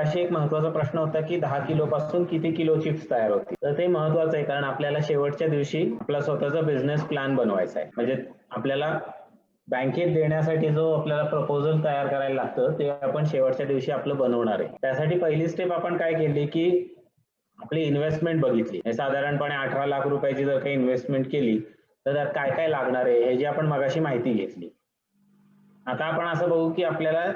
मगाशी एक महत्वाचा प्रश्न होता की 10 किलो पासून किती किलो चिप्स तयार होतील. तर ते महत्वाचं आहे, कारण आपल्याला शेवटच्या दिवशी आपला स्वतःचा बिझनेस प्लॅन बनवायचा आहे. म्हणजे आपल्याला बँकेत देण्यासाठी जो आपल्याला प्रपोजल तयार करायला लागतं ते आपण शेवटच्या दिवशी आपलं बनवणार आहे. त्यासाठी पहिली स्टेप आपण काय केली की आपली इन्व्हेस्टमेंट बघितली. साधारणपणे 18 लाख रुपयाची जर काही इन्व्हेस्टमेंट केली तर त्यात काय काय लागणार आहे ह्याची आपण मगाशी माहिती घेतली. आता आपण असं बघू की आपल्याला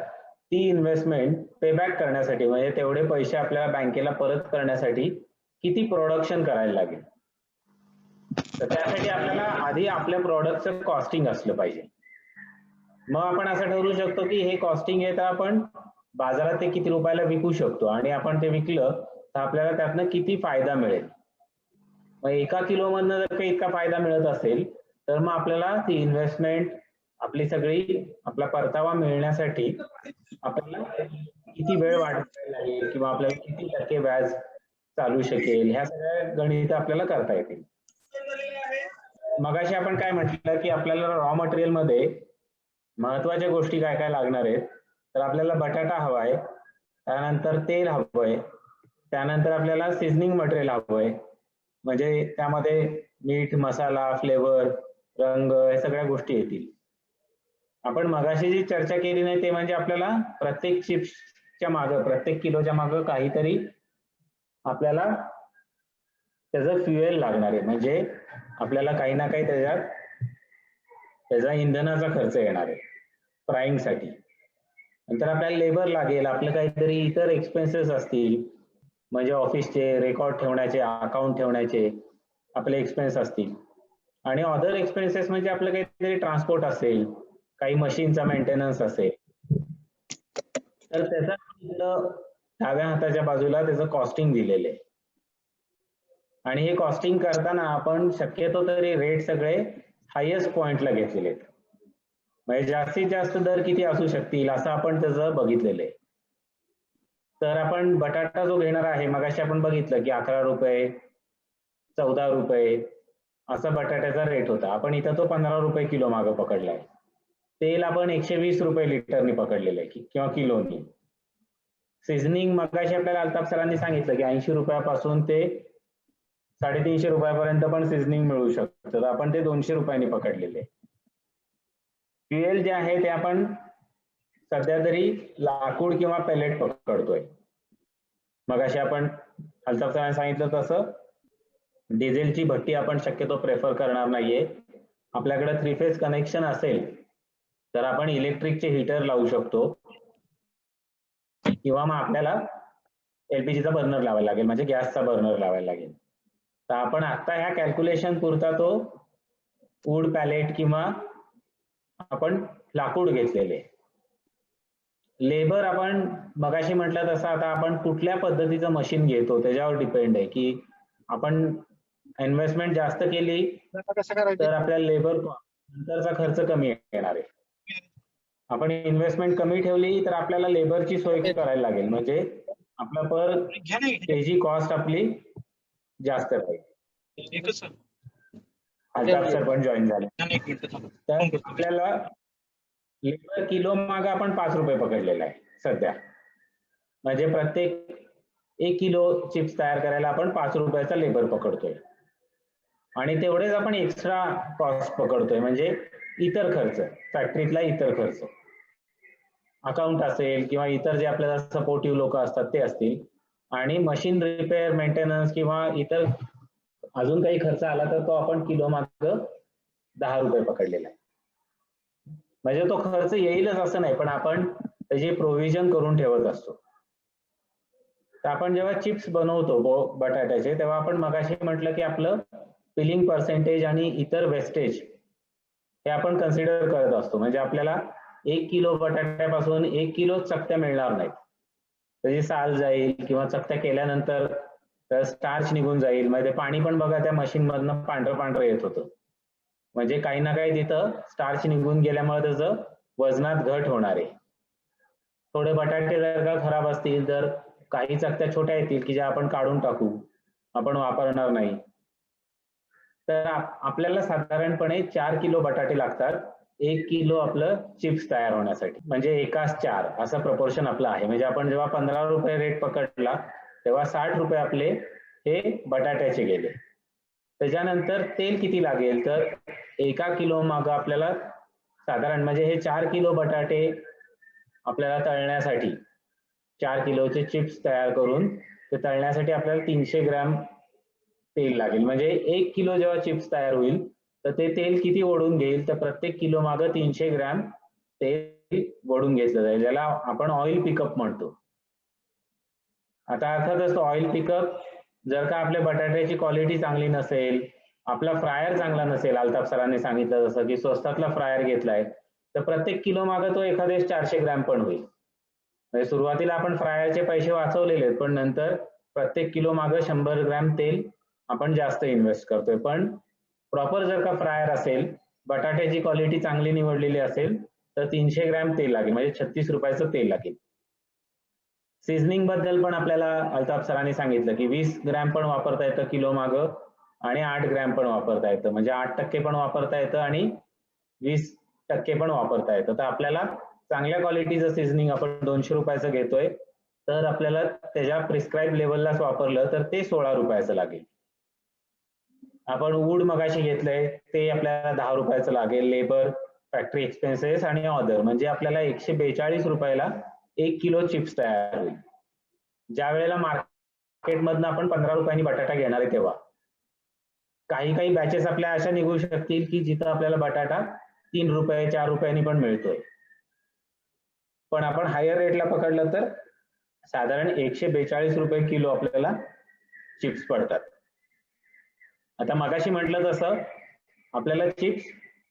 ती इन्व्हेस्टमेंट पेबॅक करण्यासाठी, म्हणजे तेवढे पैसे आपल्याला बँकेला परत करण्यासाठी किती प्रोडक्शन करायला लागेल. तर त्यासाठी आपल्याला आधी आपल्या प्रोडक्टचं कॉस्टिंग असलं पाहिजे. मग आपण असं ठरवू शकतो की हे कॉस्टिंग आहे तर आपण बाजारात ते किती रुपयाला विकू शकतो, आणि आपण ते विकलं तर आपल्याला त्यातनं किती फायदा मिळेल. मग 1 किलो मधनं जर काही इतका फायदा मिळत असेल तर मग आपल्याला ती इन्व्हेस्टमेंट आपली सगळी आपला परतावा मिळण्यासाठी आपल्याला किती वेळ वाढवायला लागेल किंवा आपल्याला किती टक्के व्याज चालू शकेल, ह्या सगळ्या गणित आपल्याला करता येतील. मगाशी आपण काय म्हटलं की आपल्याला रॉ मटेरियल मध्ये महत्वाच्या गोष्टी काय काय लागणार आहेत. तर आपल्याला बटाटा हवाय, त्यानंतर तेल हवंय, त्यानंतर आपल्याला सिझनिंग मटेरियल हवंय, म्हणजे त्यामध्ये मीठ, मसाला, फ्लेवर, रंग या सगळ्या गोष्टी येतील. आपण मगाशी जी चर्चा केली नाही ते म्हणजे आपल्याला प्रत्येक चिप्सच्या मागं, प्रत्येक किलोच्या मागं काहीतरी आपल्याला त्याचं फ्युएल लागणार आहे. म्हणजे आपल्याला काही ना काही त्याचा इंधनाचा खर्च येणार आहे फ्राईंगसाठी. नंतर आपल्याला लेबर लागेल, आपलं काहीतरी इतर एक्सपेन्सेस असतील, म्हणजे ऑफिसचे रेकॉर्ड ठेवण्याचे, अकाउंट ठेवण्याचे आपले एक्सपेन्स असतील, आणि अदर एक्सपेन्सेस म्हणजे आपलं काहीतरी ट्रान्सपोर्ट असेल, काही मशीनचा मेंटेनन्स असेल. तर त्याचा डाव्या हाताच्या बाजूला त्याचं कॉस्टिंग दिलेलं आहे. आणि हे कॉस्टिंग करताना आपण शक्यतो तरी रेट सगळे हायेस्ट पॉइंटला घेतलेले आहेत. म्हणजे जास्तीत जास्त दर किती असू शकतील असं आपण त्याचं बघितलेलं आहे. तर आपण बटाटा जो घेणार आहे, मगाशी आपण बघितलं की 11 रुपये, 14 रुपये असा बटाट्याचा रेट होता. आपण इथं तो 15 रुपये किलो मागं पकडलाय. तेल आपण 120 रुपये लिटरनी पकडलेलं आहे किंवा किलोनी. सीझनिंग मगाशी आपल्याला अल्ताफ सरांनी सांगितलं की 80 रुपयापासून ते 350 रुपयापर्यंत पण सीझनिंग मिळू शकतं, तर आपण ते 200 रुपयांनी पकडलेले. फ्युएल जे आहे ते आपण सध्या तरी लाकूड किंवा पेलेट पकडतोय. मगाशी आपण अल्ताफ सरांनी सांगितलं तसं डिझेलची भट्टी आपण शक्यतो प्रेफर करणार नाहीये. आपल्याकडे 3 फेज कनेक्शन असेल तर आपण इलेक्ट्रिकचे हीटर लावू शकतो, किंवा मग आपल्याला एलपीजीचा बर्नर लावायला लागेल, म्हणजे गॅसचा बर्नर लावायला लागेल. तर आपण आता ह्या कॅल्क्युलेशन पुरता तो वूड पॅलेट किंवा आपण लाकूड घेतलेले. लेबर आपण मगाशी म्हटलं तसं आता आपण कुठल्या पद्धतीचं मशीन घेतो त्याच्यावर डिपेंड आहे की आपण इन्व्हेस्टमेंट जास्त केली तर आपल्याला लेबर नंतरचा खर्च कमी येणार आहे. आपण इन्व्हेस्टमेंट कमी ठेवली तर आपल्याला लेबरची सोय करायला लागेल, म्हणजे आपला पर केजी कॉस्ट आपली जास्त राहील. अल्ताफ सर पण जॉईन झाले. तर आपल्याला लेबर किलो मागे आपण 5 रुपये पकडलेला आहे सध्या, म्हणजे प्रत्येक 1 किलो चिप्स तयार करायला आपण 5 रुपयाचा लेबर पकडतोय, आणि तेवढेच आपण एक्स्ट्रा कॉस्ट पकडतोय, म्हणजे इतर खर्च, फॅक्टरीतला इतर खर्च, अकाउंट असेल किंवा इतर जे आपल्याला सपोर्टिव्ह लोक असतात ते असतील, आणि मशीन रिपेअर, मेंटेनन्स किंवा इतर अजून काही खर्च आला तर तो आपण किलो मागं 10 रुपये पकडलेला आहे. म्हणजे तो खर्च येईलच असं नाही, पण आपण त्याची प्रोव्हिजन करून ठेवत असतो. तर आपण जेव्हा चिप्स बनवतो बटाट्याचे तेव्हा आपण मगाशी म्हटलं की आपलं फिलिंग पर्सेंटेज आणि इतर वेस्टेज हे आपण कन्सिडर करत असतो. म्हणजे आपल्याला 1 किलो बटाट्यापासून 1 किलो चकत्या मिळणार नाहीत, त्याची साल जाईल किंवा चकत्या केल्यानंतर स्टार्च निघून जाईल. म्हणजे पाणी पण बघा त्या मशीन मधनं पांढरं पांढरं येत होतं, म्हणजे काही ना काही तिथं स्टार्च निघून गेल्यामुळे त्याचं वजनात घट होणार आहे. थोडे बटाटे जर का खराब असतील तर काही चकत्या छोट्या येतील की ज्या आपण काढून टाकू, आपण वापरणार नाही. तर आपल्याला साधारणपणे 4 किलो बटाटे लागतात 1 किलो आपलं चिप्स तयार होण्यासाठी, म्हणजे एकास 4 असं प्रपोर्शन आपलं आहे. म्हणजे आपण जेव्हा 15 रुपये रेट पकडला तेव्हा 60 रुपये आपले हे बटाट्याचे गेले. त्याच्यानंतर तेल किती लागेल, तर 1 किलो मागं आपल्याला साधारण, म्हणजे हे 4 किलो बटाटे आपल्याला तळण्यासाठी, 4 किलोचे चिप्स तयार करून ते तळण्यासाठी आपल्याला 300 ग्रॅम तेल लागेल. म्हणजे 1 किलो जेव्हा चिप्स तयार होईल तर ते तेल किती ओढून घेईल, तर प्रत्येक किलो मागं 300 ग्रॅम तेल ओढून घेतलं जाईल, ज्याला आपण ऑइल पिकअप म्हणतो. आता अर्थातच ऑइल पिकअप जर का आपल्या बटाट्याची क्वालिटी चांगली नसेल, आपला फ्रायर चांगला नसेल, अल्ताफ सरांनी सांगितलं जसं की स्वस्तातला फ्रायर घेतलाय, तर प्रत्येक किलो मागं तो एखादेच 400 ग्रॅम पण होईल. म्हणजे सुरुवातीला आपण फ्रायरचे पैसे वाचवलेले आहेत, पण नंतर प्रत्येक किलो मागं 100 ग्रॅम तेल आपण जास्त इन्व्हेस्ट करतोय. पण प्रॉपर जर का फ्रायर असेल, बटाट्याची क्वालिटी चांगली निवडलेली असेल, तर 300 ग्रॅम तेल लागेल, म्हणजे 36 रुपयाचं तेल लागेल. सीझनिंग बद्दल पण आपल्याला अल्ताफ सरांनी सांगितलं की 20 ग्रॅम पण वापरता येतं किलो मागं आणि 8 ग्रॅम पण वापरता येतं, म्हणजे 8% पण वापरता येतं आणि 20% पण वापरता येतं. तर आपल्याला चांगल्या क्वालिटीचं सीझनिंग आपण 200 रुपयाचं घेतोय, तर आपल्याला त्याच्या प्रिस्क्राईब लेवललाच वापरलं तर ते 16 रुपयाचं लागेल. आपण वूड मगाशी घेतलंय ते आपल्याला 10 रुपयाचं लागेल, लेबर, फॅक्टरी एक्सपेन्सेस आणि ऑदर, म्हणजे आपल्याला 142 रुपयाला 1 किलो चिप्स तयार होईल. ज्या वेळेला मार्केटमधनं आपण 15 रुपयांनी बटाटा घेणार आहे तेव्हा काही काही बॅचेस आपल्या अशा निघू शकतील की जिथं आपल्याला बटाटा 3 रुपये 4 रुपयांनी पण मिळतोय. पण आपण हायर रेटला पकडलं तर साधारण 142 रुपये किलो आपल्याला चिप्स पडतात. आता मगाशी म्हटलं तसं आपल्याला चिप्स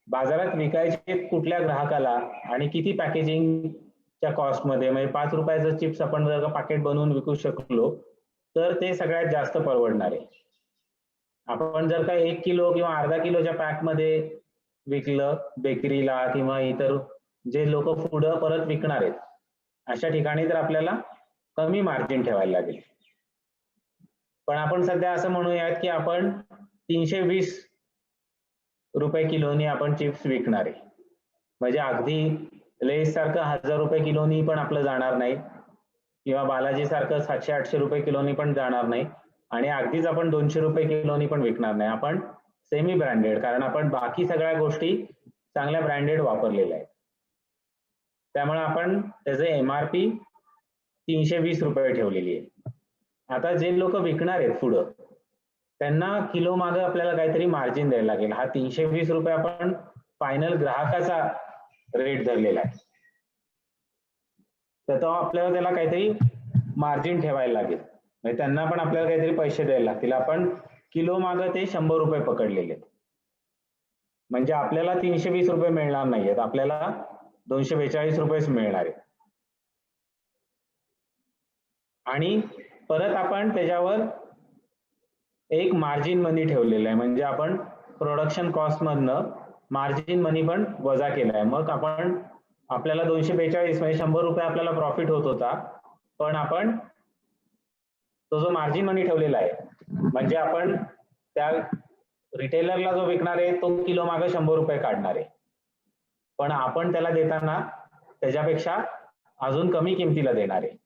बाजारात विकायचे कुठल्या ग्राहकाला आणि किती पॅकेजिंगच्या कॉस्टमध्ये, म्हणजे 5 रुपयाचं चिप्स आपण जर का पॅकेट बनवून विकू शकलो तर ते सगळ्यात जास्त परवडणार आहे. आपण जर का 1 किलो किंवा अर्धा किलोच्या पॅकमध्ये विकलं बेकरीला किंवा इतर जे लोक पुढं परत विकणार आहेत अशा ठिकाणी तर आपल्याला कमी मार्जिन ठेवायला लागेल. पण आपण सध्या असं म्हणूयात की आपण 320 रुपये किलोनी आपण चिप्स विकणार आहे, म्हणजे अगदी लेस सारखं 1000 रुपये किलोनी पण आपलं जाणार नाही किंवा बालाजी सारखं 700-800 रुपये किलोनी पण जाणार नाही आणि अगदीच आपण 200 रुपये किलोनी पण विकणार नाही. आपण सेमी ब्रँडेड, कारण आपण बाकी सगळ्या गोष्टी चांगल्या ब्रँडेड वापरलेल्या आहेत, त्यामुळे आपण त्याचे MRP 320 रुपये ठेवलेली आहे. आता जे लोक विकणार आहेत पुढं त्यांना किलो मागं आपल्याला काहीतरी मार्जिन द्यायला लागेल. हा 320 रुपये आपण फायनल ग्राहकाचा रेट धरलेला आहे, तर तो आपल्याला त्याला काहीतरी मार्जिन ठेवायला लागेल, म्हणजे त्यांना पण आपल्याला काहीतरी पैसे द्यायला लागतील. आपण किलो मागं ते 100 रुपये पकडलेले, म्हणजे आपल्याला 320 रुपये मिळणार नाहीयेत, आपल्याला 242 रुपयेच मिळणार आहेत. आणि परत आपण त्याच्यावर एक मार्जिन मनी ठेवलेलं आहे, म्हणजे आपण प्रोडक्शन कॉस्ट मधनं मार्जिन मनी पण वजा केलाय. मग आपण आपल्याला 242 म्हणजे 100 रुपये आपल्याला प्रॉफिट होत होता, पण आपण तो जो मार्जिन मनी ठेवलेला आहे म्हणजे आपण त्या रिटेलरला जो विकणार आहे तो किलो मागे 100 रुपये काढणार आहे, पण आपण त्याला देताना त्याच्यापेक्षा अजून कमी किमतीला देणार आहे.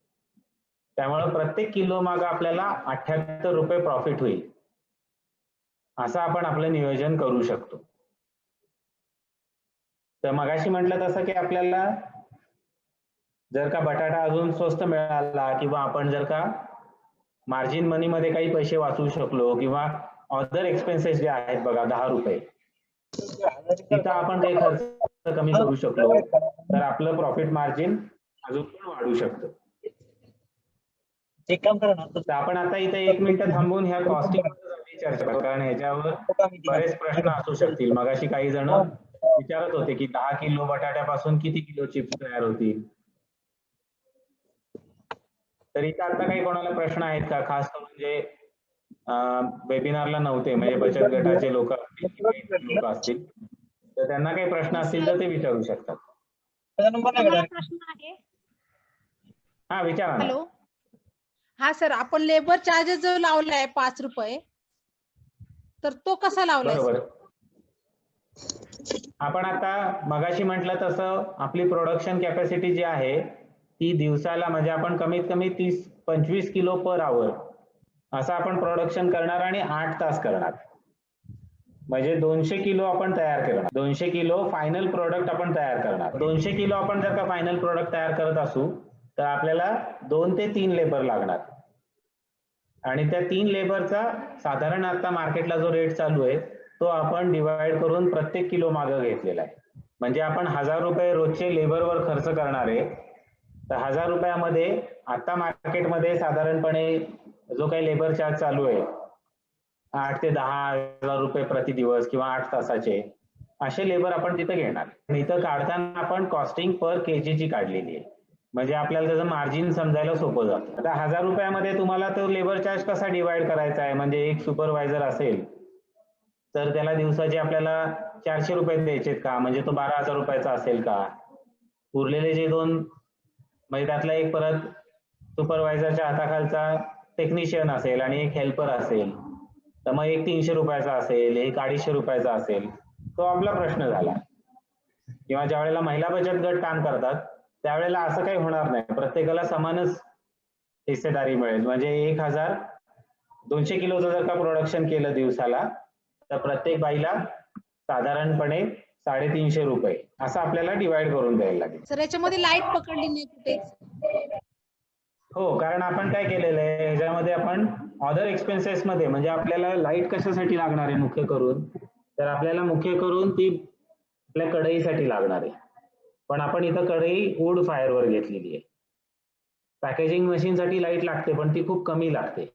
त्यामुळे प्रत्येक किलो मागे आपल्याला 78 रुपये प्रॉफिट होईल, असं आपण आपलं नियोजन करू शकतो. तर मगाशी म्हटलं तसं की आपल्याला जर का बटाटा अजून स्वस्त मिळाला किंवा आपण जर का मार्जिन मनी मध्ये काही पैसे वाचवू शकलो किंवा अदर एक्सपेन्सेस जे आहेत बघा 10 रुपये तिथं आपण काही खर्च कमी करू शकलो तर आपलं प्रॉफिट मार्जिन अजून पण वाढू शकतं. एक काम करा ना, तर आपण आता इथे 1 मिनिट थांबून ह्या कॉस्टिंग चर्चा करू, कारण ह्याच्यावर बरेच प्रश्न असू शकतील. मगाशी काही जण विचारत होते की 10 किलो बटाट्यापासून किती किलो चिप्स तयार होतील. तर इथं आता काही कोणाला प्रश्न आहेत का, खास करून जे वेबिनारला नव्हते, म्हणजे बचत गटाचे लोक असतील किंवा इतर लोक असतील, तर त्यांना काही प्रश्न असतील तर ते विचारू शकतात. मला प्रश्न आहे. हा विचारा ना. हॅलो, हा सर, आपण लेबर चार्जेस जो लावलाय 5 रुपये, तर तो कसा लावलाय? बरोबर. आपण आता मगाशी म्हटलं तसं आपली प्रोडक्शन कॅपॅसिटी जी आहे ती दिवसाला म्हणजे आपण कमीत कमी 30-25 किलो पर आवर असं आपण प्रोडक्शन करणार आणि 8 तास करणार. म्हणजे 200 किलो आपण तयार करणार. 200 किलो फायनल प्रोडक्ट आपण तयार करणार. 200 किलो आपण जर का फायनल प्रोडक्ट तयार करत असू तर आपल्याला 2 ते 3 लेबर लागणार. आणि त्या 3 लेबरचा साधारण आता मार्केटला जो रेट चालू आहे तो आपण डिवाइड करून प्रत्येक किलो मागं घेतलेला आहे. म्हणजे आपण 1000 रुपये रोजचे लेबरवर खर्च करणार आहे. तर 1000 रुपयामध्ये आता मार्केटमध्ये साधारणपणे जो काही लेबर चार्ज चालू आहे 8 ते 10,000 रुपये प्रति दिवस किंवा 8 तासाचे असे लेबर आपण तिथे घेणार. इथं काढताना आपण कॉस्टिंग पर केजीची काढलेली आहे. म्हणजे आपल्याला त्याचं मार्जिन समजायला सोपं जातं. आता 1000 रुपयामध्ये तुम्हाला तो लेबर चार्ज कसा डिवाइड करायचा आहे म्हणजे एक सुपरवायझर असेल तर त्याला दिवसाचे आपल्याला 400 रुपये द्यायचे का म्हणजे तो 12,000 रुपयाचा असेल का. उरलेले जे 2 म्हणजे त्यातला एक परत सुपरवायझरच्या हाताखालचा टेक्निशियन असेल आणि एक हेल्पर असेल तर मग एक 300 रुपयाचा असेल एक 250 रुपयाचा असेल तो आपला प्रश्न झाला. किंवा ज्या वेळेला महिला बचत गट काम करतात त्यावेळेला असं काही होणार नाही. प्रत्येकाला समानच हिस्सेदारी मिळेल. म्हणजे 200 किलोचं जर का प्रोडक्शन केलं दिवसाला तर प्रत्येक बाईला साधारणपणे 350 रुपये असं आपल्याला डिवाइड करून द्यायला लागेल. सर याच्यामध्ये लाईट पकडली नाही कुठेच. हो, कारण आपण काय केलेलं आहे ह्याच्यामध्ये आपण अदर एक्सपेन्सेस मध्ये म्हणजे आपल्याला लाईट कशासाठी लागणार आहे मुख्य करून तर आपल्याला मुख्य करून ती आपल्या कढईसाठी लागणार आहे. पण आपण इथं कढई वूड फायरवर घेतलेली आहे. पॅकेजिंग मशीनसाठी लाईट लागते पण ती खूप कमी लागते.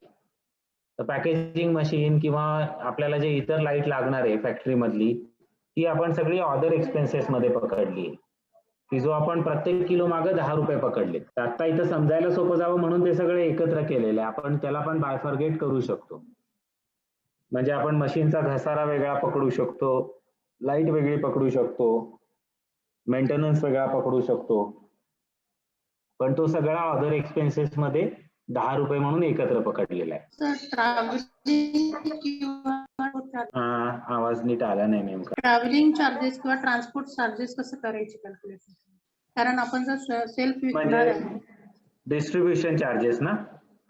तर पॅकेजिंग मशीन किंवा आपल्याला जे इतर लाईट लागणार आहे फॅक्टरी मधली ती आपण सगळी अदर एक्सपेन्सेस मध्ये पकडली आहे की जो आपण प्रत्येक किलो मागे 10 रुपये पकडले. तर आता इथं समजायला सोपं जावं म्हणून ते सगळे एकत्र केलेले आहे. आपण त्याला पण बायफर्गेट करू शकतो. म्हणजे आपण मशीनचा घसारा वेगळा पकडू शकतो, लाईट वेगळी पकडू शकतो, मेंटेनन्स वेगळा पकडू शकतो. पण तो सगळा अदर एक्सपेन्सेस मध्ये 10 रुपये म्हणून एकत्र पकडलेला आहे. आवाज नीट आला नाही नेमका. ट्रॅव्हलिंग चार्जेस किंवा ट्रान्सपोर्ट चार्जेस कसं करायचे कॅल्क्युलेशन. कारण आपण जर सेल्फ विकणार आहे डिस्ट्रीब्युशन चार्जेस ना.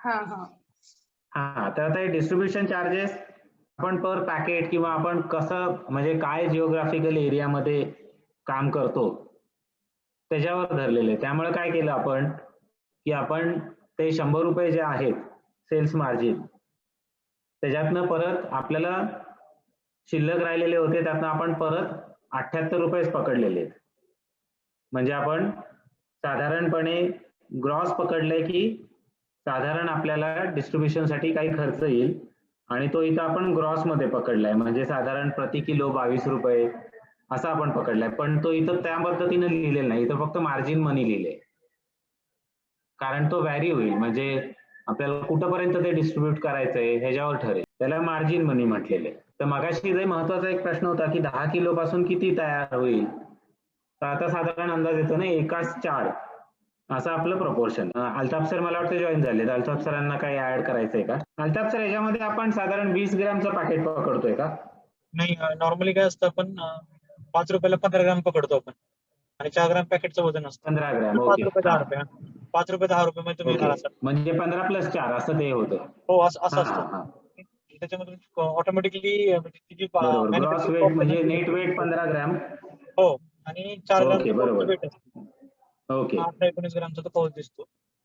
हा हा हा तर आता हे डिस्ट्रीब्युशन चार्जेस आपण पर पॅकेट किंवा आपण कसं म्हणजे काय जिओग्राफिकल एरियामध्ये काम करतो त्याच्यावर धरलेले. त्यामुळे काय केलं आपण की आपण ते 100 रुपये जे आहेत सेल्स मार्जिन त्याच्यातनं परत आपल्याला शिल्लक राहिलेले होते त्यातनं आपण परत 78 रुपयेच पकडलेले आहेत. म्हणजे आपण साधारणपणे ग्रॉस पकडले की साधारण आपल्याला डिस्ट्रीब्युशनसाठी काही खर्च येईल आणि तो इथं आपण ग्रॉस मध्ये पकडलाय म्हणजे साधारण प्रति किलो 22 रुपये असा आपण पकडलाय. पण तो इथं त्या पद्धतीने लिहिलेला नाही. इथं फक्त मार्जिन मनी लिहिलंय कारण तो व्हॅरी होईल म्हणजे आपल्याला कुठपर्यंत ते डिस्ट्रीब्यूट करायचंय ह्याच्यावर ठरेल. त्याला मार्जिन मनी म्हटलेलं आहे. तर मगाशी जे महत्वाचा एक प्रश्न होता की 10 किलो पासून किती तयार होईल तर आता साधारण अंदाज येतो ना 1:4 असं आपलं प्रपोर्शन. अल्ताफ सर मला वाटतं जॉईन झाले. अल्ताफ सरांना काही ऍड करायचंय का. अल्ताफ सर याच्यामध्ये आपण साधारण 20 ग्रॅमचं पॅकेट पकडतोय का. नाही नॉर्मली काय असतं आपण 5 रुपयाला 15 ग्राम पकडतो आपण आणि 4 ग्राम पॅकेटचं वजन असतं 15 ग्रॅम. 5 ओके रुपये 10 रुपये 5 रुपये 10 रुपये मध्ये तुम्ही घेणार असाल म्हणजे 15 + 4 असं ते होतं. हो असं हा, असतं. हा. त्याच्यामध्ये ऑटोमॅटिकली तिची बरोबर ग्रॉस वेट म्हणजे नेट वेट 15 ग्रॅम. हो आणि 4 ओके ग्राम बरोबर. वेट असतं. ओके 18-19 ग्रामचा तो पाऊच दिसतो.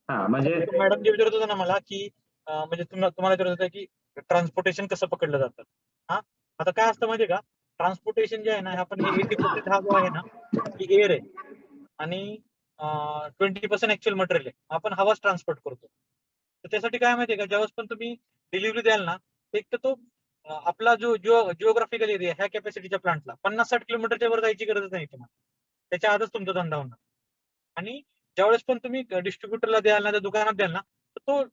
हा म्हणजे मॅडम जे विचारत होता ना मला की म्हणजे तुम्हाला विचारत होता की ट्रान्सपोर्टेशन कसं पकडलं जातं. हा आता काय असतं माहितीये का ट्रान्सपोर्टेशन जे आहे ना आपण हे 80% हा जो आहे ना ही एअर आहे आणि 20% ऍक्च्युअल मटेरियल आहे. आपण हवाच ट्रान्सपोर्ट करतो. तर त्यासाठी काय माहितीये का ज्यावेळेस पण तुम्ही डिलिव्हरी द्याल ना एक तर तो आपला जो जिओग्राफिकल एरिया ह्या कॅपॅसिटीच्या प्लांटला 50-60 किलोमीटरच्या वर जायची गरजच नाही तुम्हाला. त्याच्या आधीच तुमचा धंदा होणार. आणि ज्यावेळेस पण तुम्ही डिस्ट्रीब्युटरला द्याल ना त्या दुकानात द्याल ना तर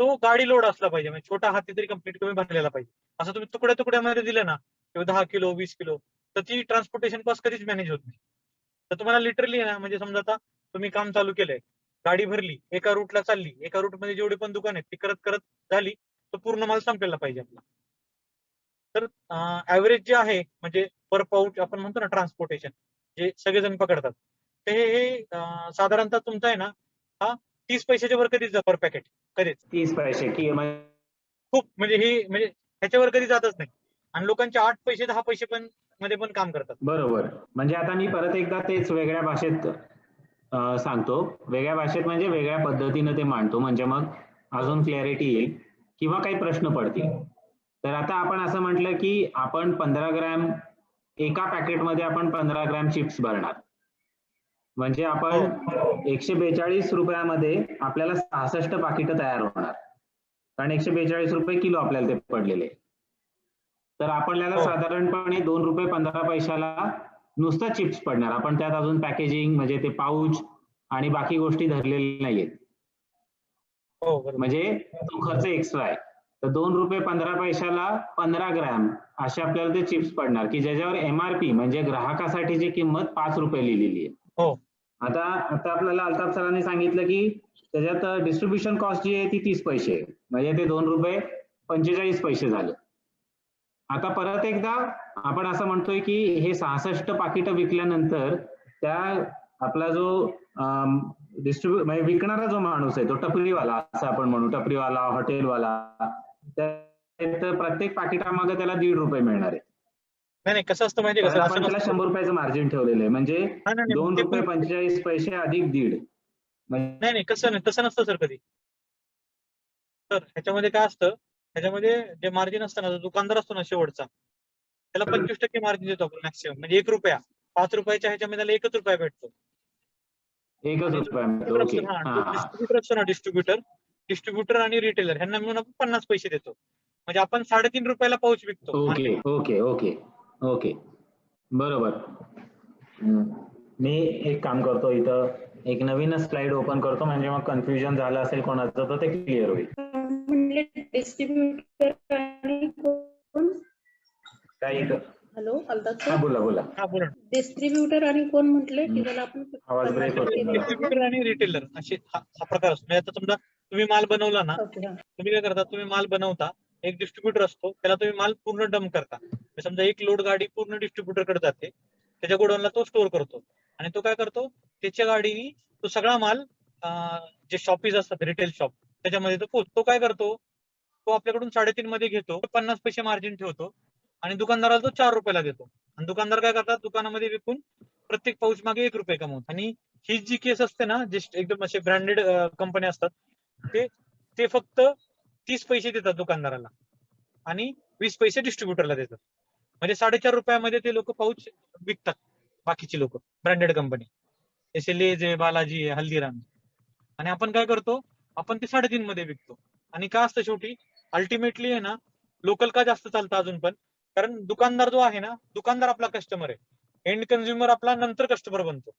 तो गाडी लोड असला पाहिजे म्हणजे छोटा हाती तरी कम्प्लीट कमी भरलेला पाहिजे. असं तुम्ही तुकड्या तुकड्यामध्ये दिलं ना किंवा 10 किलो 20 किलो तर ती ट्रान्सपोर्टेशन कॉस्ट कधीच मॅनेज होत नाही. तर तुम्हाला लिटरली ना म्हणजे समजा आता तुम्ही काम चालू केलंय गाडी भरली एका रूटला चालली एका रूटमध्ये जेवढे पण दुकान आहेत ती करत करत झाली तर पूर्ण माल संपलेला पाहिजे आपला. तर ऍव्हरेज जे आहे म्हणजे पर पाऊच आपण म्हणतो ना ट्रान्सपोर्टेशन जे सगळेजण पकडतात ते हे साधारणतः तुमचा आहे ना हा 30 पैशाच्या वर कधीच पर पॅकेट कधीच 30 पैसे की खूप म्हणजे हे म्हणजे ह्याच्यावर कधी जातच नाही आणि लोकांचे 8 पैसे 10 पैसे पण मध्ये पण काम करतात. बरोबर. म्हणजे आता मी परत एकदा तेच वेगळ्या भाषेत सांगतो. वेगळ्या भाषेत म्हणजे वेगळ्या पद्धतीने ते मांडतो म्हणजे मग अजून क्लॅरिटी येईल किंवा काही प्रश्न पडतील. तर आता आपण असं म्हटलं की आपण 15 ग्रॅम एका पॅकेटमध्ये आपण 15 ग्रॅम चिप्स भरणार. म्हणजे आपण 142 रुपयामध्ये आपल्याला 66 पाकिटं तयार होणार. कारण 142 रुपये किलो आपल्याला ते पडलेले. तर आपल्याला साधारणपणे 2 रुपये 15 पैशाला नुसतं चिप्स पडणार. आपण त्यात अजून पॅकेजिंग म्हणजे ते पाऊच आणि बाकी गोष्टी धरलेल्या नाहीयेत. हो बरोबर. म्हणजे तो खर्च एक्स्ट्रा आहे. तर 2 रुपये 15 पैशाला 15 ग्रॅम असे आपल्याला ते चिप्स पडणार की ज्याच्यावर MRP म्हणजे ग्राहकासाठीची किंमत 5 रुपये लिहिलेली आहे. हो आता आपल्याला अल्ताफ सरांनी सांगितलं की त्याच्यात डिस्ट्रीब्युशन कॉस्ट जी आहे ती 30 पैसे आहे. म्हणजे ते 2 रुपये 45 पैसे झाले. आता परत एकदा आपण असं म्हणतोय की हे 66 पाकिटं विकल्यानंतर त्या आपला जो म्हणजे विकणारा जो माणूस आहे तो टपरीवाला असं आपण म्हणू टपरीवाला हॉटेलवाला तर प्रत्येक पाकिटामागे त्याला 1.5 रुपये मिळणार आहे. नाही कसं असतं माहितीये का तर सर आपण असं त्याला 100 रुपयाचं मार्जिन ठेवलेलं आहे म्हणजे नाही, 2 ते रुपये पण 45 पैसे अधिक 1.5 नाही कसं नाही तसं नसतं सर कधी. तर ह्याच्यामध्ये काय असतं ह्याच्यामध्ये जे मार्जिन असतं ना जो दुकानदार असतो ना शेवटचा त्याला 25% मार्जिन देतो आपण मॅक्सिमम म्हणजे 1 रुपया 5 रुपयाच्या ह्याच्यामध्ये त्याला 1 रुपया भेटतो. 1 आणि रुपया जो ओके. डिस्ट्रीब्युटर असतो ना डिस्ट्रीब्युटर आणि रिटेलर ह्यांना मिळून आपण 50 पैसे देतो म्हणजे आपण 3.5 रुपयाला पाऊच विकतो. ओके ओके ओके ओके बरोबर. मी एक काम करतो इथं एक नवीनच स्लाइड ओपन करतो म्हणजे मग कन्फ्युजन झालं असेल कोणाचं तर ते क्लिअर होईल. म्हणजे डिस्ट्रीब्युटर आणि कोण काय इथं हॅलो अल्ताफ हा सर बोला बोला हा बोला. डिस्ट्रीब्युटर आणि कोण म्हटले की त्याला आपण आवाज ब्रेक होतोय थोडा. डिस्ट्रीब्युटर आणि रिटेलर असे हा प्रकार असतो. म्हणजे आता समजा तुम्ही माल बनवला ना ओके हा तुम्ही काय करता तुम्ही माल बनवता एक डिस्ट्रीब्युटर असतो त्याला तुम्ही माल पूर्ण डंप करता. समजा एक लोड गाडी पूर्ण डिस्ट्रीब्युटर कडे जाते त्याच्या गोडाऊनला तो स्टोअर करतो आणि तो काय करतो त्याच्या गाडीनी तो सगळा माल जे शॉपीज असतात रिटेल शॉप त्याच्यामध्ये तो काय करतो तो आपल्याकडून 3.5 मध्ये घेतो 50 पैसे मार्जिन ठेवतो आणि दुकानदाराला तो 4 रुपयाला देतो आणि दुकानदार काय करतात दुकानामध्ये विकून प्रत्येक पाऊच मागे 1 रुपये कमवतात. आणि ही जी केस असते ना जे एकदम असे ब्रँडेड कंपनी असतात ते फक्त 30 पैसे देतात दुकानदाराला आणि 20 पैसे डिस्ट्रीब्युटरला देतात. म्हणजे 4.5 रुपयामध्ये ते लोक पाऊच विकतात बाकीचे लोक ब्रँडेड कंपनी जसे लेज आहे बालाजी आहे हल्दीराम. आणि आपण काय करतो आपण ते 3.5 मध्ये विकतो. आणि काय असतं शेवटी अल्टिमेटली आहे ना लोकल का जास्त चालतं अजून पण कारण दुकानदार जो आहे ना दुकानदार आपला कस्टमर आहे एंड कन्झ्युमर आपला नंतर कस्टमर बनतो.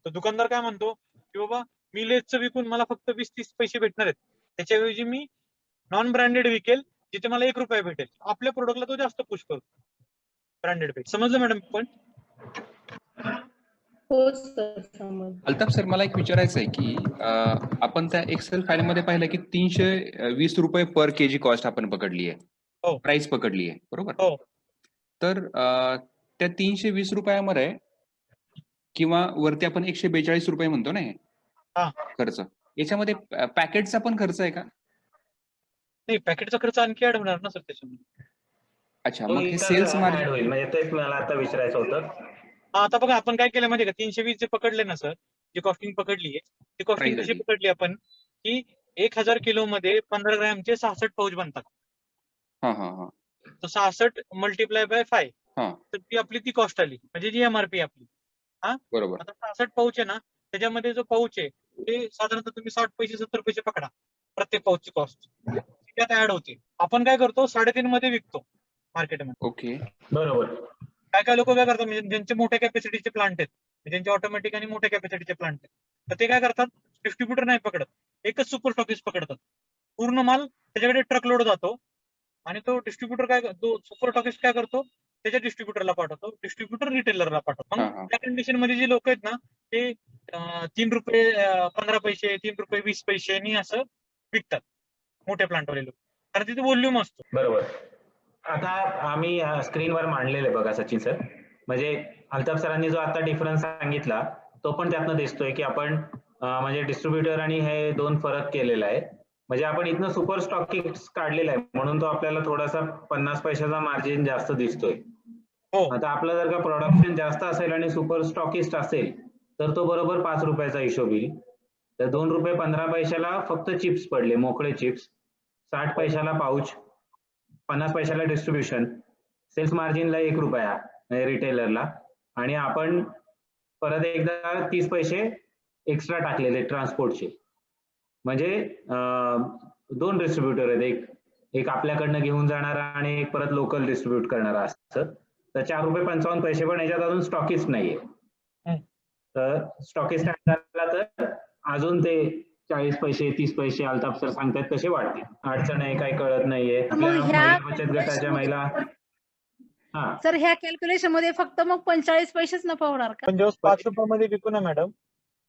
तर दुकानदार काय म्हणतो की बाबा मी लेजचं विकून मला फक्त 20-30 पैसे भेटणार आहेत त्याच्याऐवजी मी नॉन ब्रँडेड विकेल जिथे मला 1 रुपया भेटेल. आपल्या प्रोडक्टला तो जास्त पुश करतो ब्रँडेड पेक्षा. समजलं मॅडम पण हो सर समज. अल्ताफ सर मला एक विचारायचं आहे की आपण त्या एक्सेल फाईल मध्ये पाहिलं की 320 रुपये पर केजी कॉस्ट आपण पकडली आहे. हो. प्राइस पकडली आहे बरोबर. हो. तर त्या 320 रुपयामध्ये किंवा वरती आपण 142 रुपये म्हणतो ना हा. खर्च याच्यामध्ये पॅकेटचा पण खर्च आहे का? नाही पॅकेटचा खर्च आणखी ऍड होणार ना सर त्याच्यामध्ये. अच्छा मग हे सेल्स मार्जिन होईल म्हणजे तेच मला आता विचारायचं होतं. आता बघा आपण काय केलं माहिती का 320 जे पकडले ना सर जी कॉस्टिंग पकडली आहे ती कॉस्टिंग Price कशी झाली. पकडली आपण की 1000 किलो मध्ये 15 ग्रॅमचे 66 पाऊच बनतात. हा हा हा तर 66 मल्टिप्लाय बाय 5 हा तर ती आपली ती कॉस्ट आली म्हणजे जी MRP आपली. हा बरोबर. आता 66 पाऊच आहे ना त्याच्यामध्ये जो पाऊच आहे ते साधारणतः तुम्ही 60 पैसे 70 पैसे पकडा प्रत्येक पाऊचची कॉस्ट त्यात ऍड होते. आपण काय करतो 3.5 मध्ये विकतो मार्केटमध्ये. ओके बरोबर. काय लोक काय करतात म्हणजे ज्यांचे मोठ्या कॅपॅसिटीचे प्लांट आहेत ज्यांचे ऑटोमॅटिक आणि मोठ्या कॅपॅसिटीचे प्लांट आहेत तर ते काय करतात डिस्ट्रीब्युटर नाही पकडत एकच सुपर स्टॉकिस्ट पकडतात. पूर्ण माल त्याच्याकडे ट्रक लोड जातो आणि तो डिस्ट्रीब्युटर काय तो सुपर स्टॉकिस्ट काय करतो त्याच्या डिस्ट्रीब्युटरला पाठवतो डिस्ट्रीब्युटर रिटेलरला पाठवतो. हा, मग हा. त्या कंडिशन मध्ये जे लोक आहेत ना ते 3 रुपये 15 पैसे 3 रुपये 20 पैसे असं विकतात मोठ्या प्लांटवाले लोक कारण तिथे व्हॉल्यूम असतो. बरोबर. आता आम्ही स्क्रीनवर मांडलेलं आहे बघा सचिन सर. म्हणजे अल्ताफ सरांनी जो आता डिफरन्स सांगितला तो पण त्यातनं दिसतोय की आपण म्हणजे डिस्ट्रीब्युटर आणि हे दोन फरक केलेला आहे. म्हणजे आपण इथनं सुपर स्टॉकिस्ट काढलेला आहे म्हणून तो आपल्याला थोडासा 50 पैशाचा मार्जिन जास्त दिसतोय. हो आता आपलं जर का प्रोडक्शन जास्त असेल आणि सुपर स्टॉकिस्ट असेल तर तो बरोबर 5 रुपयाचा हिशोब येईल. तर 2 रुपये 15 पैशाला फक्त चिप्स पडले, मोकळे चिप्स. 60 पैशाला पाऊच, 50 पैशाला डिस्ट्रीब्युशन, सेल्स मार्जिनला 1 रुपया म्हणजे रिटेलरला, आणि आपण परत एकदा 30 पैसे एक्स्ट्रा टाकलेले ट्रान्सपोर्टचे. म्हणजे 2 डिस्ट्रीब्युटर आहेत, एक आपल्याकडनं घेऊन जाणारा आणि एक परत लोकल डिस्ट्रीब्यूट करणारा असं. तर 4 रुपये 55 पैसे पण याच्यात अजून स्टॉकिस्ट नाहीये. तर स्टॉकिस्ट झाला तर अजून ते 40 पैसे 30 पैसे अल्ताफ सर सांगतात तसे वाढतील. अडचण आहे काही कळत नाहीये. मग आपल्या ह्या महिला बचत गटाच्या महिला सर ह्या कॅल्क्युलेशन मध्ये फक्त मग 45 पैसेच नफा होणार का? पण जेव्हा 5 रुपयामध्ये विकू ना मॅडम,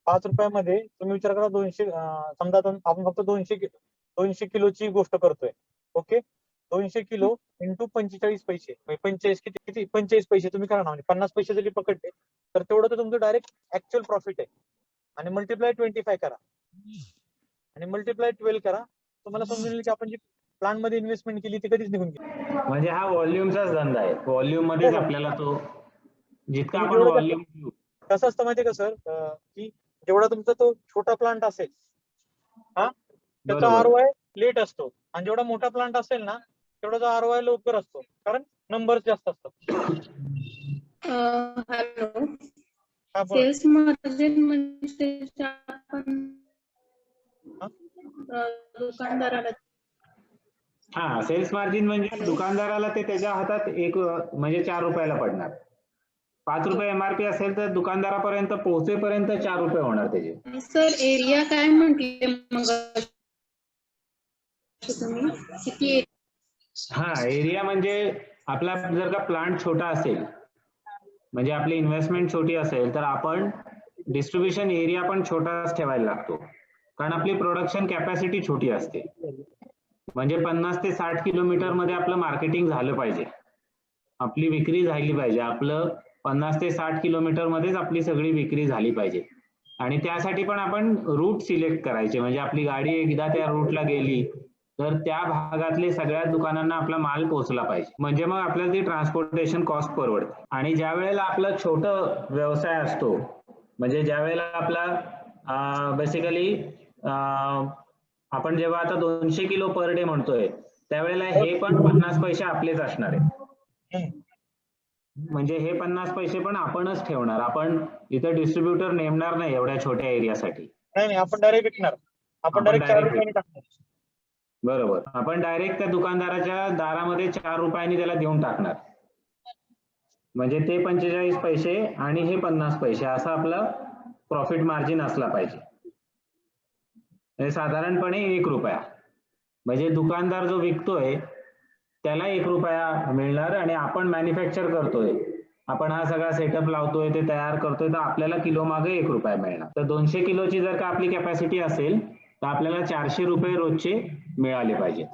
5 रुपयामध्ये तुम्ही विचार करा 200 समजा आपण फक्त 200 किलोची गोष्ट करतोय. ओके, 200 किलो इंटू 45 पैसे 45 किती 45 पैसे तुम्ही करा ना, म्हणजे 50 पैसे जरी पकडले तर तेवढं तर तुमचं डायरेक्ट ऍक्च्युअल प्रॉफिट आहे. आणि मल्टिप्लाय 25 करा आणि मल्टिप्लाय 12 करा, तुम्हाला समजून येईल की आपण जी प्लान मध्ये इन्व्हेस्टमेंट केली ती कधीच निघून गेली. म्हणजे हा व्हॉल्युमचाच धंदा आहे. व्हॉल्युम मध्येच हो. आपल्याला तो जितका तुम्ही आपण जेवढं व्हॉल्युम घेऊ. कसं असतं माहितीये का सर, की जेवढा तुमचा तो छोटा प्लांट असेल त्याचा बरोबर. आरओआय लेट असतो, आणि जेवढा मोठा प्लांट असेल ना तेवढा आरओआय लवकर असतो, कारण नंबर जास्त असतात. हॅलो, हा, बोला. सेल्स मार्जिन म्हणजे आपण दुकानदाराला सेल्स मार्जिन म्हणजे दुकानदाराला ते त्याच्या हातात एक म्हणजे 4 रुपयाला पडणार. 5 रुपये एमआरपी असेल तर दुकानदारापर्यंत पोहोचेपर्यंत 4 रुपये होणार त्याचे. सर एरिया काय म्हटले मग तुम्ही किती? एरिया म्हणजे आपला जर का प्लांट छोटा असेल म्हणजे आपली इन्व्हेस्टमेंट छोटी असेल तर आपण डिस्ट्रीब्युशन एरिया पण छोटाच ठेवायला लागतो, कारण आपली प्रोडक्शन कॅपॅसिटी छोटी असते. म्हणजे 50 ते 60 किलोमीटर मध्ये आपलं मार्केटिंग झालं पाहिजे, आपली विक्री झाली पाहिजे. आपलं 50 ते 60 किलोमीटर मध्येच आपली सगळी विक्री झाली पाहिजे. आणि त्यासाठी पण आपण रूट सिलेक्ट करायचे. म्हणजे आपली गाडी एकदा त्या रूटला गेली तर त्या भागातले सगळ्या दुकानांना आपला माल पोहोचला पाहिजे. म्हणजे मग आपल्याला ती ट्रान्सपोर्टेशन कॉस्ट परवडते. आणि ज्या वेळेला आपला छोटं व्यवसाय असतो, म्हणजे ज्या वेळेला आपला बेसिकली आपण जेव्हा आता 200 किलो पर डे म्हणतोय त्यावेळेला हे पण 50 पैसे आपलेच असणार आहे. म्हणजे हे 50 पैसे पण आपणच ठेवणार. आपण इथं डिस्ट्रीब्युटर नेमणार नाही एवढ्या छोट्या एरियासाठी. नाही, आपण डायरेक्ट विकणार. आपण डायरेक्ट 4 रुपयाने टाकणार. बरोबर, आपण डायरेक्ट त्या दुकानदाराच्या दारामध्ये 4 रुपयांनी त्याला देऊन टाकणार. म्हणजे ते 45 पैसे आणि हे 50 पैसे असं आपलं प्रॉफिट मार्जिन असला पाहिजे. साधारणपणे 1 रुपया. म्हणजे दुकानदार जो विकतोय त्याला 1 रुपया मिळणार आणि आपण मॅन्युफॅक्चर करतोय, आपण हा सगळा सेटअप लावतोय, ते तयार करतोय, तर आपल्याला किलो मागे 1 रुपया मिळणार. तर 200 किलोची जर का आपली कॅपॅसिटी असेल तर आपल्याला 400 रुपये रोजचे मिळाले पाहिजेत.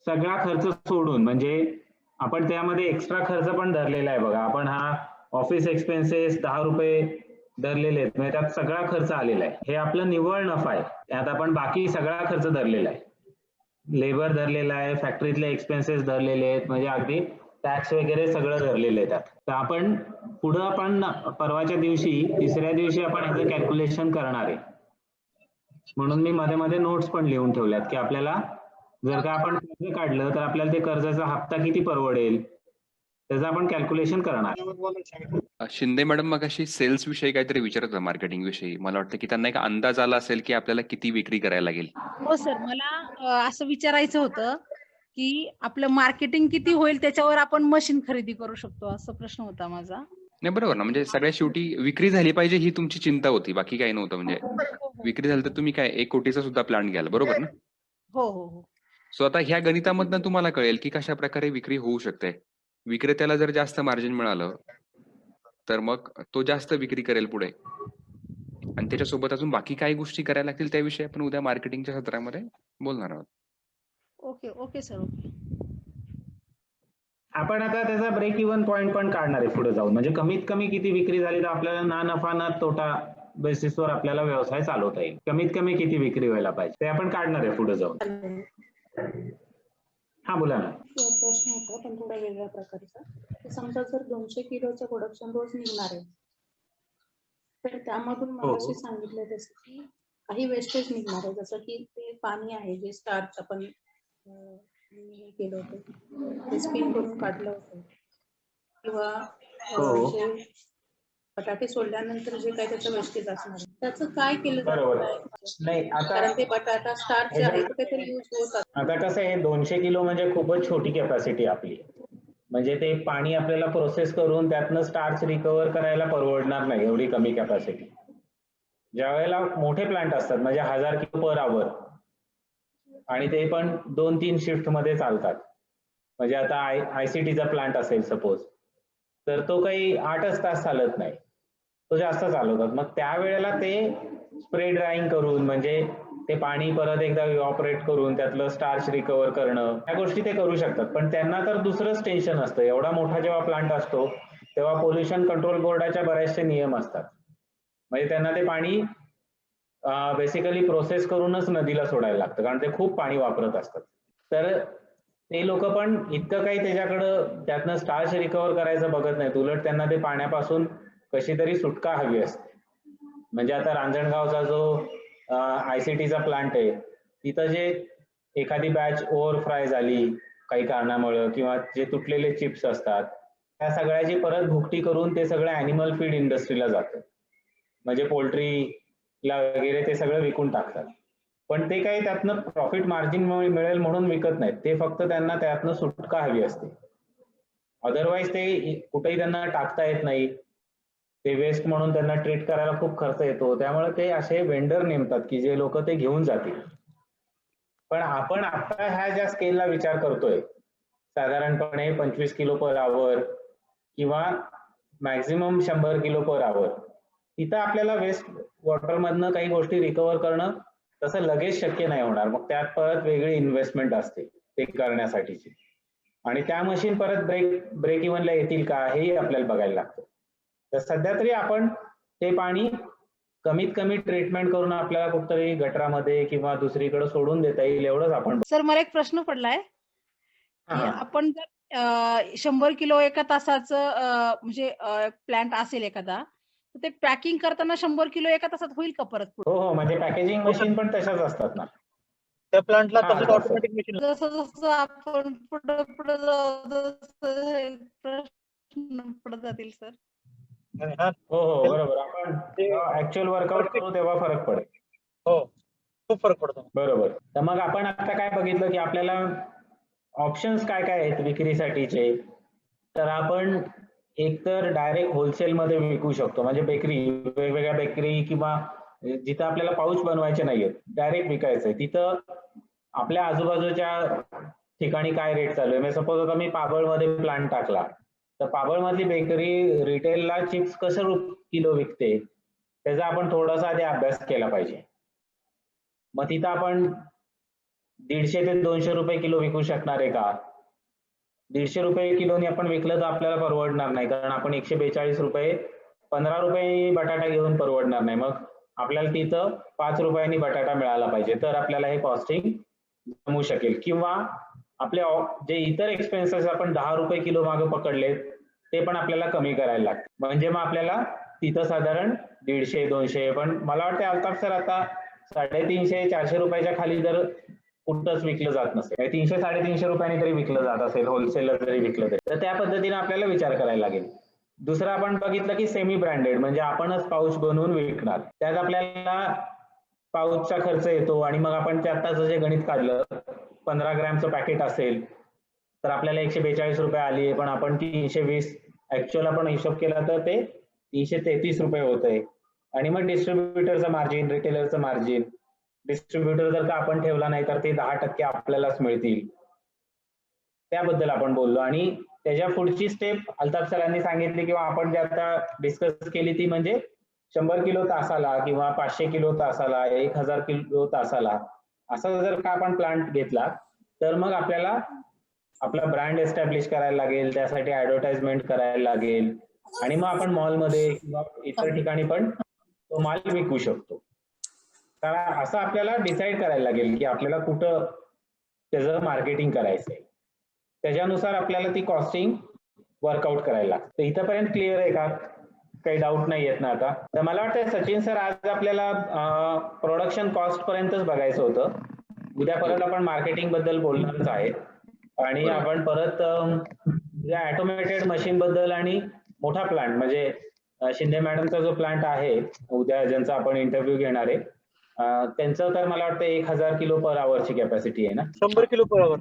सगळा खर्च सोडून. म्हणजे आपण त्यामध्ये एक्स्ट्रा खर्च पण धरलेला आहे बघा. आपण हा ऑफिस एक्सपेन्सेस 10 रुपये धरलेले आहेत, म्हणजे त्यात सगळा खर्च आलेला आहे. हे आपलं निव्वळ नफा आहे. त्यात आपण बाकी सगळा खर्च धरलेला आहे. लेबर धरलेला आहे, फॅक्टरीतले एक्सपेन्सेस धरलेले आहेत, म्हणजे अगदी टॅक्स वगैरे सगळं धरलेलं आहे त्यात. तर आपण पुढं आपण परवाच्या दिवशी 3ऱ्या दिवशी आपण ह्याचं कॅल्क्युलेशन करणार आहे. म्हणून मी मध्ये मध्ये नोट्स पण लिहून ठेवल्यात की आपल्याला जर का आपण कर्ज काढलं तर आपल्याला ते कर्जाचा हप्ता किती परवडेल त्याचं आपण कॅल्क्युलेशन करणार. शिंदे मॅडम मगाशी सेल्स विषयी काहीतरी विचारत होता, मार्केटिंग विषयी. मला वाटतं की त्यांना एक अंदाज आला असेल की आपल्याला किती विक्री करायला लागेल. हो सर, मला असं विचारायचं होतं की आपलं मार्केटिंग किती होईल त्याच्यावर आपण मशीन खरेदी करू शकतो, असा प्रश्न होता माझा. नाही, बरोबर ना. म्हणजे सगळ्यात शेवटी विक्री झाली पाहिजे ही तुमची चिंता होती, बाकी काही नव्हतं. म्हणजे विक्री झाली तर तुम्ही काय 1 कोटीचा सुद्धा प्लॅन घ्याल, बरोबर ना? हो हो हो. सो आता ह्या गणितामधनं तुम्हाला कळेल की कशा प्रकारे विक्री होऊ शकते. विक्रेत्याला जर जास्त मार्जिन मिळालं तर मग तो जास्त विक्री करेल पुढे, आणि त्याच्यासोबत अजून बाकी काही गोष्टी करायला लागतील त्याविषयी आपण उद्या मार्केटिंगच्या सत्रामध्ये बोलणार आहोत. Okay okay sir, okay. आपण आता त्याचा ब्रेक इव्हन पॉईंट पण काढणार आहे पुढे जाऊन, म्हणजे कमीत कमी किती विक्री झाली तर आपल्याला ना नफा ना तोटा बेसिसवर आपल्याला व्यवसाय चालवता येईल. कमीत कमी किती विक्री व्हायला पाहिजे ते आपण काढणार आहे पुढे जाऊन. हा बोला ना. प्रश्न होता पण थोडा वेगळ्या प्रकारचा. तर समजा जर 200 किलोचं प्रोडक्शन रोज निघणार आहे, तर त्यामधून हो. मला सांगितलं जसं की काही वेस्टेज निघणार आहे, जसं की ते पाणी आहे जे स्टार्च आपण हे केलं होतं, ते स्पिन करून काढलं होतं, किंवा हो. जे बटाटे सोडल्यानंतर जे काही त्याचं वेस्टेज असणार आहे, त्याचं काय केलं बरोबर. जातं? नाही आता कारण ते बटाटा स्टार्च जे आहे ते काहीतरी यूज होत असतं. आता कसं आहे 200 किलो म्हणजे खूपच छोटी कॅपॅसिटी आपली. म्हणजे ते पाणी आपल्याला प्रोसेस करून त्यातनं स्टार्च रिकव्हर करायला परवडणार नाही एवढी कमी कॅपॅसिटी. ज्या वेळेला मोठे प्लांट असतात म्हणजे 1000 किलो पर आवर आणि ते पण 2-3 शिफ्ट मध्ये चालतात. म्हणजे आता आयसीटीचा प्लांट असेल सपोज, तर तो काही 8च तास चालत नाही, तो जास्त चालवतात. मग त्यावेळेला ते स्प्रे ड्राईंग करून म्हणजे ते पाणी परत एकदा इव्हॅपोरेट करून त्यातलं स्टार्च रिकव्हर करणं, त्या गोष्टी ते करू शकतात. पण त्यांना तर दुसरंच टेन्शन असतं. एवढा मोठा जेव्हा प्लांट असतो तेव्हा पोल्युशन कंट्रोल बोर्डाच्या बरेचसे नियम असतात. म्हणजे त्यांना ते पाणी बेसिकली प्रोसेस करूनच नदीला सोडायला लागतं, कारण ते खूप पाणी वापरत असतात. तर ते लोक पण इतकं काही त्याच्याकडं त्यातनं स्टार्च रिकव्हर करायचं बघत नाहीत. उलट त्यांना ते पाण्यापासून कशी तरी सुटका हवी असते. म्हणजे आता रांजणगावचा जो आयसीटीचा प्लांट आहे, तिथं जे एखादी बॅच ओव्हर फ्राय झाली काही कारणामुळे किंवा जे तुटलेले चिप्स असतात त्या सगळ्याची परत भुकटी करून ते सगळं अॅनिमल फीड इंडस्ट्रीला जातं. म्हणजे पोल्ट्रीला वगैरे ते सगळं विकून टाकतात. पण ते काही त्यातनं प्रॉफिट मार्जिन मिळेल म्हणून विकत नाहीत. ते फक्त त्यांना त्यातनं सुटका हवी असते. अदरवाईज ते कुठेही त्यांना टाकता येत नाही. ते वेस्ट म्हणून त्यांना ट्रीट करायला खूप खर्च येतो. त्यामुळे ते असे वेंडर नेमतात की जे लोक ते घेऊन जातील. पण आपण आता ह्या ज्या स्केलला विचार करतोय साधारणपणे 25 किलो पर आवर किंवा मॅक्झिमम 100 किलो पर आवर, तिथं आपल्याला वेस्ट वॉटर मधनं काही गोष्टी रिकव्हर करणं तसं लगेच शक्य नाही होणार. मग त्यात परत वेगळी इन्व्हेस्टमेंट असते ते करण्यासाठीची, आणि त्या मशीन परत ब्रेक इव्हनला येतील का हेही आपल्याला बघायला लागतं. तर सध्या तरी आपण ते पाणी कमीत कमी ट्रीटमेंट करून आपल्याला कुठतरी गटरामध्ये किंवा दुसरीकडे सोडून देता येईल एवढंच आपण. सर मला एक प्रश्न पडलाय की आपण जर 100 किलो एका तासाचं म्हणजे प्लांट असेल एखादा, तर ते पॅकिंग करताना 100 किलो एका तासात होईल का परत? हो, म्हणजे पॅकेजिंग मशीन पण तशाच असतात ना त्या प्लांटला हा, तसंच तसं. Automatic machine. जसं जसं आपण पुढे पुढे जाऊ तसं हे प्रश्न पडत जातील सर. हो बरोबर. आपण ऍक्च्युअल वर्कआउट करू तेव्हा फरक पडेल. हो, खूप फरक पडतो. बरोबर. तर मग आपण आता काय बघितलं की आपल्याला ऑप्शन्स काय काय आहेत विक्रीसाठीचे. तर आपण एकतर डायरेक्ट होलसेल मध्ये विकू शकतो, म्हणजे बेकरी, वेगवेगळ्या बेकरी किंवा जिथं आपल्याला पाऊच बनवायचे नाहीयेत, डायरेक्ट विकायचंय तिथं आपल्या आजूबाजूच्या ठिकाणी काय रेट चालू आहे. सपोज आता मी पाबळमध्ये प्लांट टाकला, तर पाबळमधली बेकरी रिटेलला चिप्स कसं किलो विकते त्याचा आपण थोडासा आधी अभ्यास केला पाहिजे. मग तिथं आपण 150 ते 200 रुपये किलो विकू शकणार आहे का? 150 रुपये किलोनी आपण विकलं तर आपल्याला परवडणार नाही, कारण आपण 142 रुपये 15 रुपये बटाटा घेऊन परवडणार नाही. मग आपल्याला तिथं 5 रुपयांनी बटाटा मिळाला पाहिजे, तर आपल्याला हे कॉस्टिंग जमू शकेल. किंवा आपले जे इतर एक्सपेन्सेस आपण 10 रुपये किलो मागे पकडले ते पण आपल्याला कमी करायला लागते. म्हणजे मग आपल्याला तिथं साधारण 150-200, पण मला वाटतं अल्ताफ सर आता 350-400 रुपयाच्या खाली जर कुठंच विकलं जात नसेल, 300-350 रुपयांनी तरी विकलं जात असेल होलसेलला जरी विकलं तरी, तर त्या पद्धतीने आपल्याला विचार करायला लागेल. दुसरं आपण बघितलं की सेमी ब्रँडेड, म्हणजे आपणच पाऊच बनवून विकणार. त्यात आपल्याला पाऊचचा खर्च येतो, आणि मग आपण ते आत्ताचं जे गणित काढलं 15 ग्रॅमचं पॅकेट असेल तर आपल्याला 142 रुपये आली आहे, पण आपण 320 ऍक्च्युअल आपण हिशोब केला तर ते 333 रुपये होत आहे. आणि मग डिस्ट्रीब्युटरचं मार्जिन, रिटेलरचं मार्जिन, डिस्ट्रीब्युटर जर का आपण ठेवला नाही तर ते 10% आपल्यालाच मिळतील, त्याबद्दल आपण बोललो. आणि त्याच्या पुढची स्टेप अल्ताफ सरांनी सांगितली किंवा आपण जे आता डिस्कस केली ती म्हणजे 100 किलो तासाला किंवा 500 किलो तासाला, 1000 किलो तासाला, असं जर का आपण प्लांट घेतला तर मग आपल्याला आपला ब्रँड एस्टॅब्लिश करायला लागेल, त्यासाठी ऍडव्हर्टाइजमेंट करायला लागेल आणि मग आपण मॉलमध्ये किंवा इतर ठिकाणी पण तो माल विकू शकतो. कारण असं आपल्याला डिसाईड करायला लागेल की आपल्याला कुठं त्याचं मार्केटिंग करायचंय. त्याच्यानुसार आपल्याला ती कॉस्टिंग वर्कआउट करायला लागते. इथंपर्यंत क्लिअर आहे का? काही डाऊट नाही येत ना आता? तर मला वाटतं सचिन सर आज आपल्याला प्रोडक्शन कॉस्ट पर्यंतच बघायचं होतं. उद्या परत आपण मार्केटिंग बद्दल बोलणारच आहे आणि आपण परत ऑटोमेटेड मशीन बद्दल आणि मोठा प्लांट म्हणजे शिंदे मॅडमचा जो प्लांट आहे उद्या ज्यांचा आपण इंटरव्ह्यू घेणार आहे त्यांचं तर मला वाटतं 1000 किलो पर आवरची कॅपॅसिटी आहे ना? 100 kilo per hour.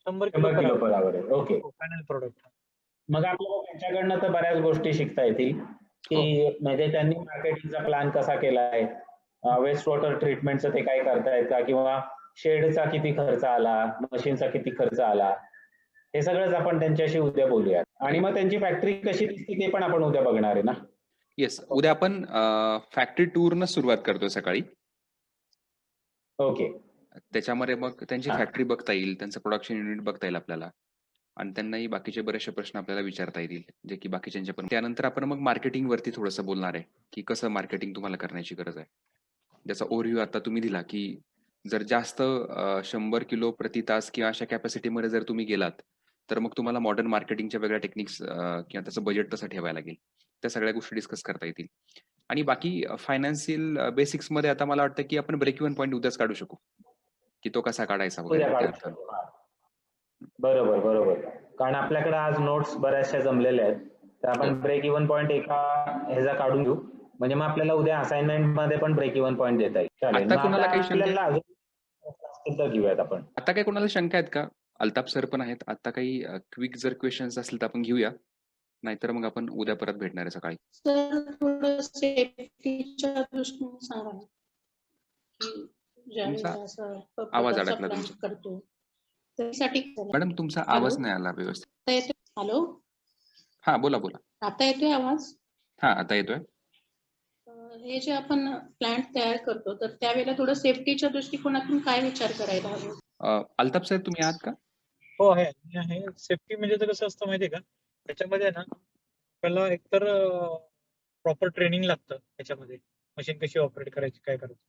100 100 kilo kilo per hour आहे. ओके. Final product. मग आपल्याला त्यांच्याकडनं तर बऱ्याच गोष्टी शिकता येतील की म्हणजे त्यांनी मार्केटिंगचा प्लॅन कसा केलाय, वेस्ट वॉटर ट्रीटमेंटचं ते काय करतायत का, किंवा शेडचा किती खर्च आला, मशीनचा किती खर्च आला, हे सगळंच आपण त्यांच्याशी उद्या बोलूयात. आणि मग त्यांची फॅक्टरी कशी दिसते ते पण आपण उद्या बघणार आहे ना? येस, उद्या आपण फॅक्टरी टूरनं सुरुवात करतोय सकाळी. ओके. त्याच्यामध्ये मग त्यांची फॅक्टरी बघता येईल, त्यांचं प्रोडक्शन युनिट बघता येईल आपल्याला आणि त्यांनाही बाकीचे बरेचसे प्रश्न आपल्याला विचारता येतील जे की बाकीच्यांचे पण. त्यानंतर आपण मग मार्केटिंग वरती थोडंसं बोलणार आहे की कसं मार्केटिंग तुम्हाला करण्याची गरज आहे. ज्याचा ओव्हरव्ह्यू आता तुम्ही दिला की जर जास्त 100 किलो प्रति तास किंवा अशा कॅपॅसिटीमध्ये जर तुम्ही गेलात तर मग तुम्हाला मॉडर्न मार्केटिंगच्या वेगळ्या टेक्निक्स किंवा त्याचं बजेट तसं ठेवायला लागेल. त्या सगळ्या गोष्टी डिस्कस करता येतील आणि बाकी फायनान्शियल बेसिक्स मध्ये आता मला वाटतं की आपण ब्रेक इव्हन पॉईंट उद्याच काढू शकू की तो कसा काढायचा उद्या वगैरे. काढू शकतो. बरोबर बरोबर. कारण आपल्याकडे आज नोट्स बऱ्याचशा जमलेल्या आहेत तर आपण ब्रेक इव्हन पॉईंट एका ह्याचा काढून घेऊ म्हणजे मग आपल्याला उद्या असाइनमेंट मध्ये पण ब्रेक इव्हन पॉईंट देता येईल. चालेल. आता कोणाला काही शंका आपल्याला अजून घेऊयात आपण. आता काही कोणाला शंका आहेत का? अल्ताफ सर पण आहेत. आता काही क्विक जर क्वेश्चन्स असतील तर आपण घेऊया, नाहीतर मग आपण उद्या परत भेटणार आहे सकाळी. सर थोडं सेफ्टीच्या दृष्टीने सांगा ना की ज्यावेळेस तुमचा असं आवाज प्रकारचा अडकला प्लॅन तुमचा. करतो त्यासाठी मॅडम तुमचा आवाज नाही आला व्यवस्थित. आता येतोय? हॅलो, हा बोला बोला. आता येतोय आवाज? हा आता येतोय. हे जे आपण प्लॅन्ट तयार करतो तर त्यावेळेला थोडं सेफ्टीच्या दृष्टिकोनातून काय विचार करायला हवं? अल्ताफ साहेब तुम्ही आहात का? हो आहे. सेफ्टी म्हणजे तर कसं असतं माहितीये का, त्याच्यामध्ये ना आपल्याला एकतर प्रॉपर ट्रेनिंग लागतं त्याच्यामध्ये, मशीन कशी ऑपरेट करायची, काय करायचं.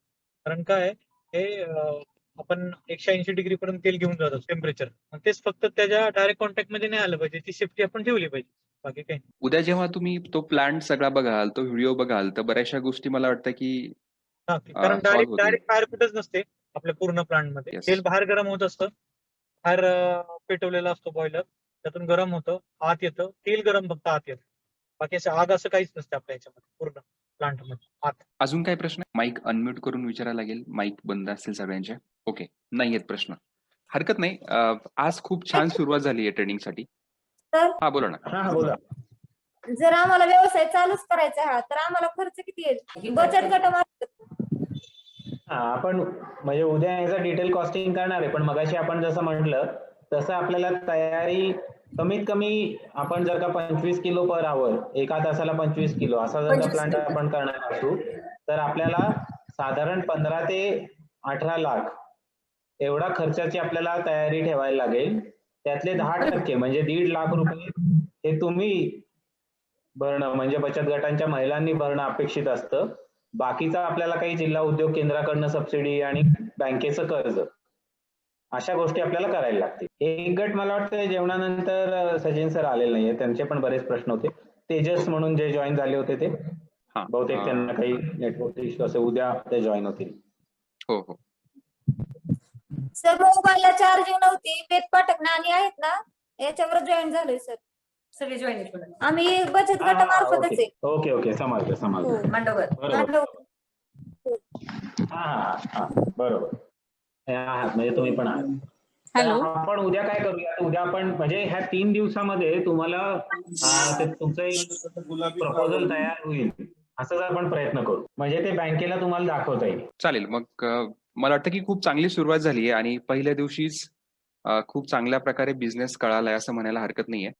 कारण काय हे आपण 180 डिग्री पर्यंत तेल घेऊन जातो टेम्परेचर, तेच फक्त त्याच्या डायरेक्ट कॉन्टॅक्ट मध्ये नाही आलं पाहिजे. ती सेफ्टी आपण ठेवली पाहिजे, बाकी काही. उद्या जेव्हा तुम्ही तो प्लांट सगळा बघाल, तो व्हिडिओ बघाल, तर बऱ्याचशा गोष्टी मला वाटतं की कारण solve होतील. डायरेक्ट फायर कुठंच नसते आपल्या पूर्ण प्लांट मध्ये. Yes. तेल बाहेर गरम होत असतं, बाहेर पेटवलेला असतो बॉयलर, त्यातून गरम होतं, आत येतं, तेल गरम फक्त आत येतं, बाकी असं आग असं काहीच नसतं आपल्या याच्यामध्ये पूर्ण प्लांट मध्ये आत. अजून काय प्रश्न? माईक अनम्यूट करून विचारायला लागेल. माईक बंद असतील सगळ्यांच्या. ओके, नाही आहेत प्रश्न, हरकत नाही. आज खूप छान सुरुवात झाली आहे ट्रेनिंग साठी. तर हा बोला ना. हा बोला. जर आम्हाला व्यवसाय चालूच करायचा हा तर आम्हाला खर्च किती येईल? बचत गटामार्फत हा आपण म्हणजे उद्या याचा डिटेल कॉस्टिंग करणार आहे पण मगाशी आपण जसं म्हटलं तसं आपल्याला तयारी कमीत कमी आपण जर का 25 किलो पर आवर, एका तासाला 25 किलो असा जर का प्लांट आपण करणार असू तर आपल्याला साधारण 15 ते 18 लाख एवढा खर्चाची आपल्याला तयारी ठेवायला लागेल. त्यातले 10% म्हणजे 1.5 लाख रुपये हे तुम्ही भरणं म्हणजे बचत गटांच्या महिलांनी भरणं अपेक्षित असतं. बाकीचा आपल्याला काही जिल्हा उद्योग केंद्राकडनं सबसिडी आणि बँकेचं कर्ज अशा गोष्टी आपल्याला करायला लागतील. एक गट मला वाटतं जेवणानंतर सचिन सर आलेले नाहीये, त्यांचे पण बरेच प्रश्न होते. तेजस म्हणून जे जॉईन झाले होते ते बहुतेक त्यांना काही नेटवर्क इश्यू असेल, उद्या ते जॉईन होतील. हो हो. सर मोबाईलला चार्जिंग नव्हती, पेट पाठक नाणी आहेत ना याच्यावर जॉईन झालोय सर. सगळे जॉईन आम्ही बचत गटामार्फतच आहे. ओके ओके समजलं समजलं. मांडवगत. बरोबर. हा बरोबर. म्हणजे तुम्ही पण आहात. हॅलो. आपण उद्या काय करूया, उद्या आपण म्हणजे ह्या 3 दिवसामध्ये तुम्हाला तुमचं एक प्रपोजल तयार होईल असंच आपण प्रयत्न करू म्हणजे ते बँकेला तुम्हाला दाखवता येईल. चालेल. मग मला वाटतं की खूप चांगली सुरुवात झाली आहे आणि पहिल्या दिवशीच खूप चांगल्या प्रकारे बिझनेस कळालाय असं म्हणायला हरकत नाहीये.